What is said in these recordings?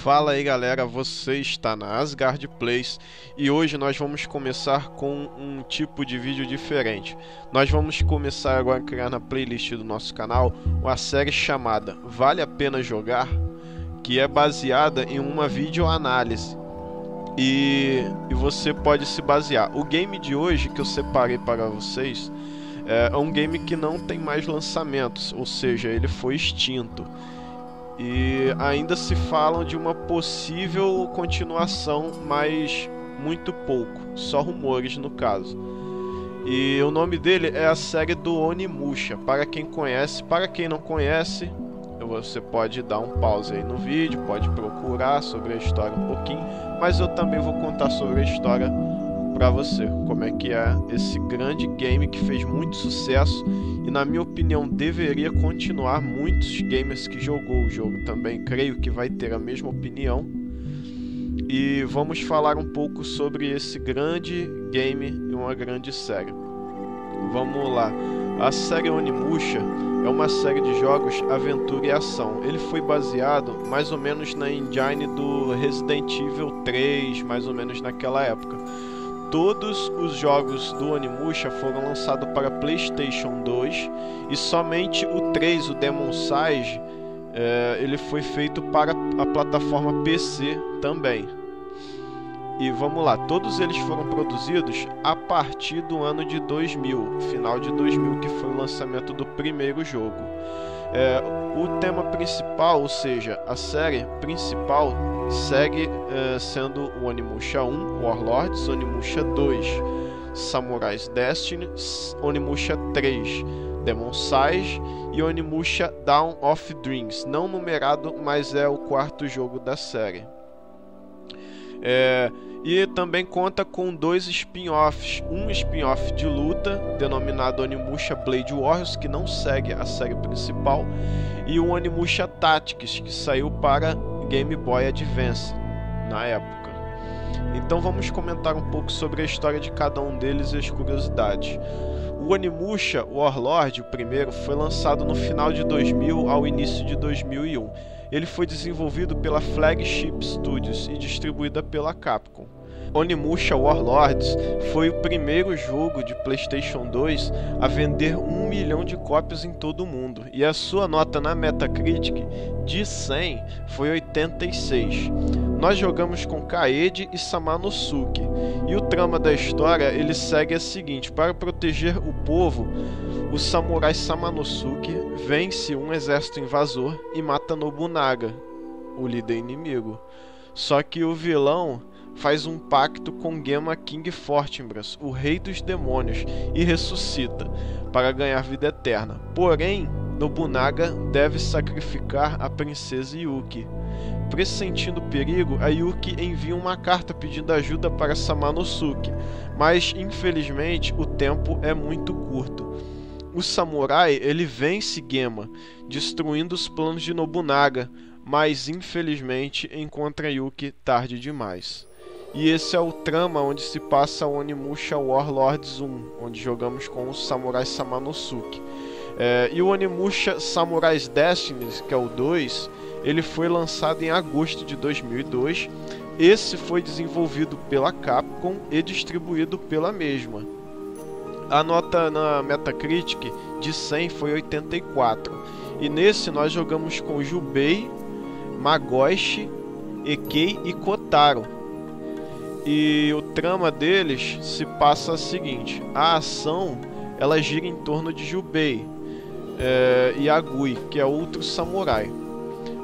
Fala aí galera, você está na Asgard Plays e hoje nós vamos começar com um tipo de vídeo diferente. Nós vamos começar agora a criar na playlist do nosso canal uma série chamada Vale a Pena Jogar, que é baseada em uma videoanálise e você pode se basear. O game de hoje que eu separei para vocês é um game que não tem mais lançamentos, ou seja, ele foi extinto. E ainda se falam de uma possível continuação, mas muito pouco, só rumores no caso. E o nome dele é a série do Onimusha. Para quem conhece, para quem não conhece, você pode dar um pause aí no vídeo, pode procurar sobre a história um pouquinho, mas eu também vou contar sobre a história para você, como é que é esse grande game que fez muito sucesso e na minha opinião deveria continuar. Muitos gamers que jogou o jogo também creio que vai ter a mesma opinião, e vamos falar um pouco sobre esse grande game e uma grande série. Vamos lá. A série Onimusha é uma série de jogos aventura e ação. Ele foi baseado mais ou menos na engine do Resident Evil 3, mais ou menos naquela época. Todos os jogos do Onimusha foram lançados para PlayStation 2 e somente o 3, o Demon Siege, ele foi feito para a plataforma PC também. E vamos lá, todos eles foram produzidos a partir do ano de 2000, final de 2000, que foi o lançamento do primeiro jogo. O tema principal, ou seja, a série principal, segue sendo o Onimusha 1, Warlords, Onimusha 2, Samurai's Destiny, Onimusha 3, Demon Siege e Onimusha Dawn of Dreams, não numerado, mas é o quarto jogo da série. E também conta com dois spin-offs, um spin-off de luta denominado Onimusha Blade Warriors, que não segue a série principal, e o Onimusha Tactics, que saiu para Game Boy Advance na época. Então vamos comentar um pouco sobre a história de cada um deles e as curiosidades. O Onimusha Warlord, o primeiro, foi lançado no final de 2000 ao início de 2001. Ele foi desenvolvido pela Flagship Studios e distribuída pela Capcom. Onimusha Warlords foi o primeiro jogo de PlayStation 2 a vender 1 milhão de cópias em todo o mundo, e a sua nota na Metacritic de 100 foi 86. Nós jogamos com Kaede e Samanosuke, e o trama da história ele segue a seguinte: para proteger o povo, o samurai Samanosuke vence um exército invasor e mata Nobunaga, o líder inimigo. Só que o vilão faz um pacto com Gemma King Fortinbras, o rei dos demônios, e ressuscita para ganhar vida eterna. Porém, Nobunaga deve sacrificar a princesa Yuki. Pressentindo o perigo, a Yuki envia uma carta pedindo ajuda para Samanosuke, mas infelizmente o tempo é muito curto. O samurai ele vence Gemma, destruindo os planos de Nobunaga, mas infelizmente encontra Yuki tarde demais. E esse é o trama onde se passa o Onimusha Warlords 1, onde jogamos com o samurai Samanosuke. E o Onimusha Samurai's Destiny, que é o 2, ele foi lançado em agosto de 2002. Esse foi desenvolvido pela Capcom e distribuído pela mesma. A nota na Metacritic de 100 foi 84. E nesse nós jogamos com Jubei, Magoshi, Ekei e Kotaro. E o trama deles se passa o seguinte: a ação ela gira em torno de Jubei e Agui, que é outro samurai.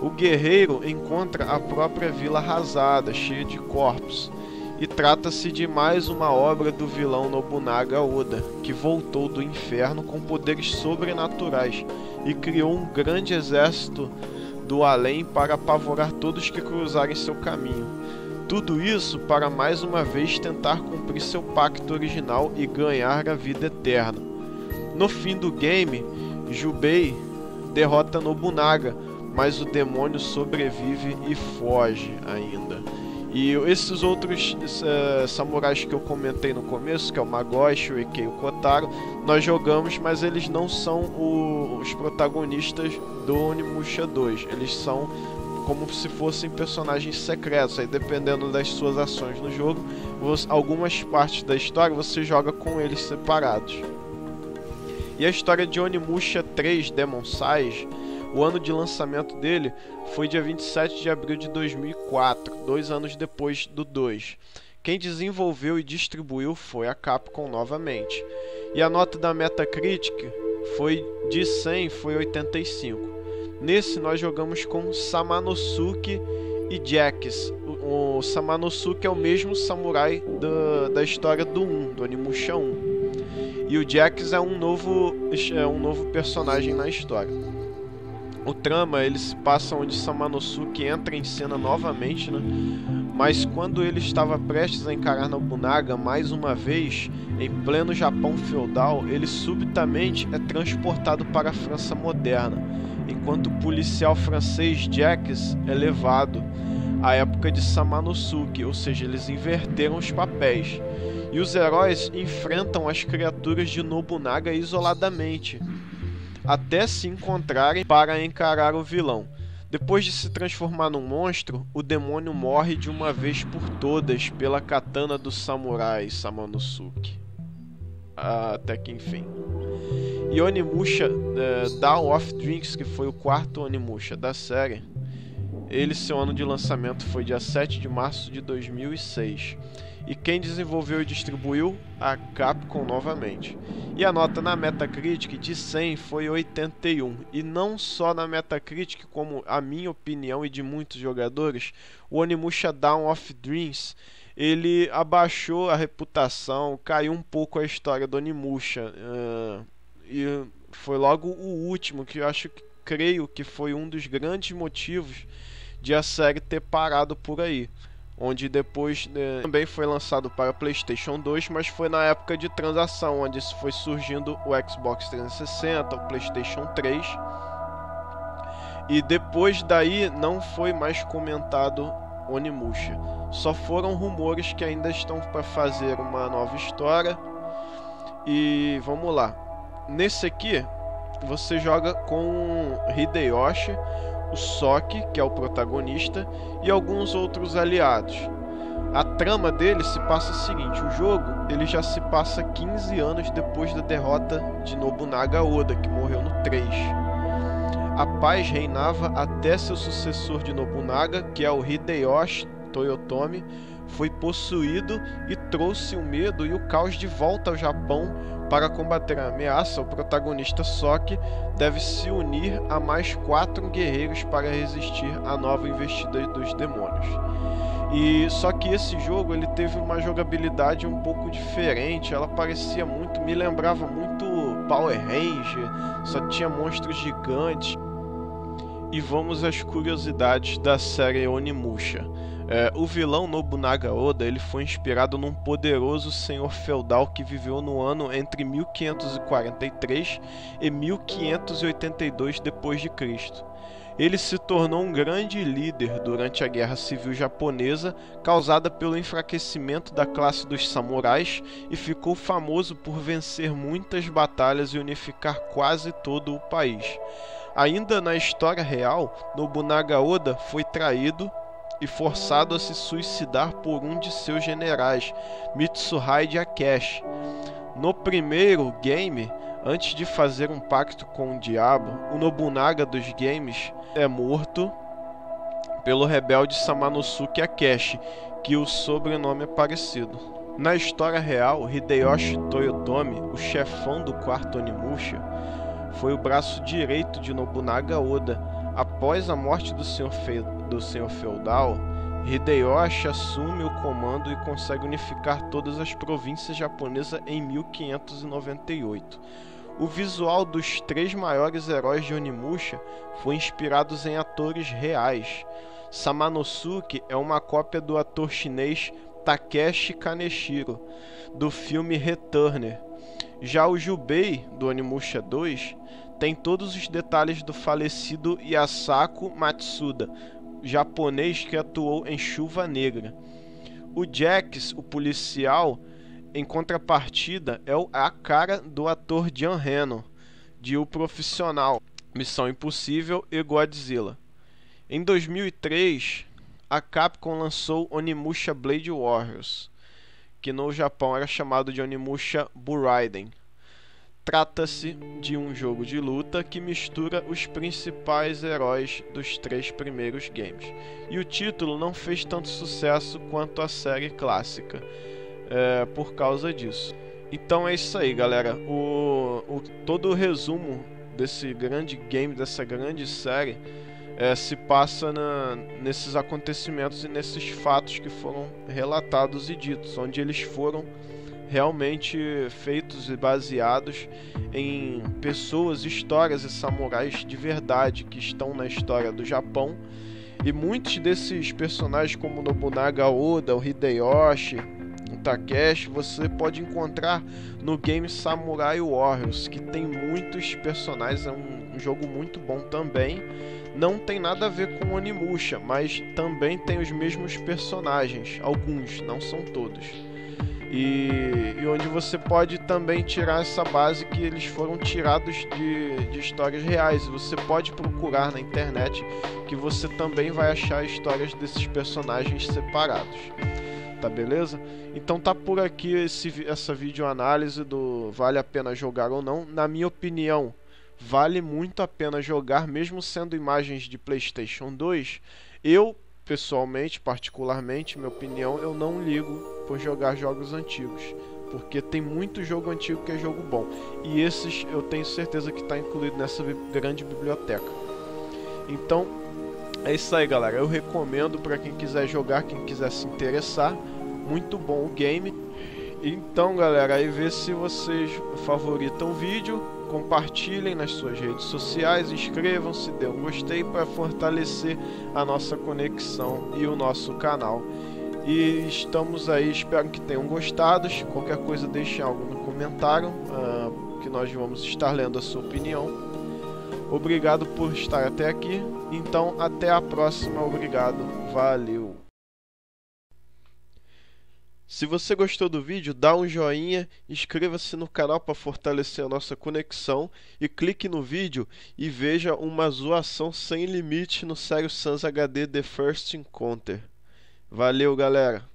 O guerreiro encontra a própria vila arrasada, cheia de corpos, e trata-se de mais uma obra do vilão Nobunaga Oda, que voltou do inferno com poderes sobrenaturais e criou um grande exército do além para apavorar todos que cruzarem seu caminho. Tudo isso para mais uma vez tentar cumprir seu pacto original e ganhar a vida eterna. No fim do game, Jubei derrota Nobunaga, mas o demônio sobrevive e foge ainda. E esses outros samurais que eu comentei no começo, que é o Magoshi, o Ekei e o Kotaro, nós jogamos, mas eles não são os protagonistas do Onimusha 2. Eles são como se fossem personagens secretos. Aí, dependendo das suas ações no jogo, algumas partes da história você joga com eles separados. E a história de Onimusha 3 Demon Sais, o ano de lançamento dele foi dia 27 de abril de 2004, 2 anos depois do 2. Quem desenvolveu e distribuiu foi a Capcom novamente. E a nota da Metacritic foi de 100, foi 85. Nesse nós jogamos com Samanosuke e Jax. O Samanosuke é o mesmo samurai da história do 1, do Onimusha 1. E o Jax é um novo personagem na história. O trama, ele se passa onde Samanosuke entra em cena novamente, né? Mas quando ele estava prestes a encarar Nobunaga mais uma vez, em pleno Japão feudal, ele subitamente é transportado para a França moderna, enquanto o policial francês Jax é levado à época de Samanosuke, ou seja, eles inverteram os papéis. E os heróis enfrentam as criaturas de Nobunaga isoladamente, até se encontrarem para encarar o vilão. Depois de se transformar num monstro, o demônio morre de uma vez por todas pela katana do samurai Samanosuke. Até que enfim. E Onimusha Dawn of Drinks, que foi o quarto Onimusha da série, seu ano de lançamento foi dia 7 de março de 2006. E quem desenvolveu e distribuiu? A Capcom novamente. E a nota na Metacritic de 100 foi 81. E não só na Metacritic, como a minha opinião e de muitos jogadores, o Onimusha Dawn of Dreams, ele abaixou a reputação, caiu um pouco a história do Onimusha. E foi logo o último, que eu creio que foi um dos grandes motivos de a série ter parado por aí. Onde depois também foi lançado para PlayStation 2, mas foi na época de transação, onde foi surgindo o Xbox 360, o PlayStation 3. E depois daí não foi mais comentado Onimusha. Só foram rumores que ainda estão para fazer uma nova história. E vamos lá. Nesse aqui, você joga com Hideyoshi, o Soki, que é o protagonista, e alguns outros aliados. A trama dele se passa o seguinte: o jogo ele já se passa 15 anos depois da derrota de Nobunaga Oda, que morreu no 3. A paz reinava até seu sucessor de Nobunaga, que é o Hideyoshi Toyotomi, foi possuído e trouxe o medo e o caos de volta ao Japão. Para combater a ameaça, o protagonista Soki deve se unir a mais 4 guerreiros para resistir à nova investida dos demônios. E só que esse jogo ele teve uma jogabilidade um pouco diferente. Ela parecia muito, me lembrava muito Power Ranger, só tinha monstros gigantes. E vamos às curiosidades da série Onimusha. O vilão Nobunaga Oda ele foi inspirado num poderoso senhor feudal que viveu no ano entre 1543 e 1582 d.C. Ele se tornou um grande líder durante a Guerra Civil Japonesa, causada pelo enfraquecimento da classe dos samurais, e ficou famoso por vencer muitas batalhas e unificar quase todo o país. Ainda na história real, Nobunaga Oda foi traído e forçado a se suicidar por um de seus generais, Mitsuhide Akeshi. No primeiro game, antes de fazer um pacto com o diabo, o Nobunaga dos games é morto pelo rebelde Samanosuke Akeshi, que o sobrenome é parecido. Na história real, Hideyoshi Toyotomi, o chefão do quarto Onimusha, foi o braço direito de Nobunaga Oda. Após a morte do senhor feudal, Hideyoshi assume o comando e consegue unificar todas as províncias japonesas em 1598. O visual dos 3 maiores heróis de Onimusha foi inspirado em atores reais. Samanosuke é uma cópia do ator chinês Takeshi Kaneshiro, do filme Returner. Já o Jubei, do Onimusha 2, tem todos os detalhes do falecido Yasaku Matsuda, japonês que atuou em Chuva Negra. O Jax, o policial, em contrapartida, é a cara do ator Jan Reno, de O Profissional, Missão Impossível e Godzilla. Em 2003, a Capcom lançou Onimusha Blade Warriors, que no Japão era chamado de Onimusha Buraiden. Trata-se de um jogo de luta que mistura os principais heróis dos 3 primeiros games. E o título não fez tanto sucesso quanto a série clássica, por causa disso. Então é isso aí, galera. Todo o resumo desse grande game, dessa grande série, se passa nesses acontecimentos e nesses fatos que foram relatados e ditos, onde eles foram realmente feitos e baseados em pessoas, histórias e samurais de verdade que estão na história do Japão. E muitos desses personagens, como Nobunaga Oda, o Hideyoshi, o Takeshi, você pode encontrar no game Samurai Warriors, que tem muitos personagens. É um jogo muito bom também. Não tem nada a ver com Onimusha, mas também tem os mesmos personagens, alguns, não são todos. E onde você pode também tirar essa base que eles foram tirados de histórias reais. Você pode procurar na internet que você também vai achar histórias desses personagens separados. Tá, beleza? Então tá por aqui essa videoanálise do vale a pena jogar ou não. Na minha opinião, vale muito a pena jogar, mesmo sendo imagens de PlayStation 2. Eu, pessoalmente, particularmente, minha opinião, eu não ligo por jogar jogos antigos, porque tem muito jogo antigo que é jogo bom, e esses eu tenho certeza que está incluído nessa grande biblioteca. Então é isso aí, galera. Eu recomendo para quem quiser jogar, quem quiser se interessar. Muito bom o game. Então, galera, aí vê se vocês favoritam o vídeo, compartilhem nas suas redes sociais, inscrevam-se, dê um gostei para fortalecer a nossa conexão e o nosso canal. E estamos aí, espero que tenham gostado. Qualquer coisa deixem algo no comentário, que nós vamos estar lendo a sua opinião. Obrigado por estar até aqui. Então até a próxima, obrigado, valeu. Se você gostou do vídeo, dá um joinha, inscreva-se no canal para fortalecer a nossa conexão e clique no vídeo e veja uma zoação sem limite no Serious Sam HD The First Encounter. Valeu, galera!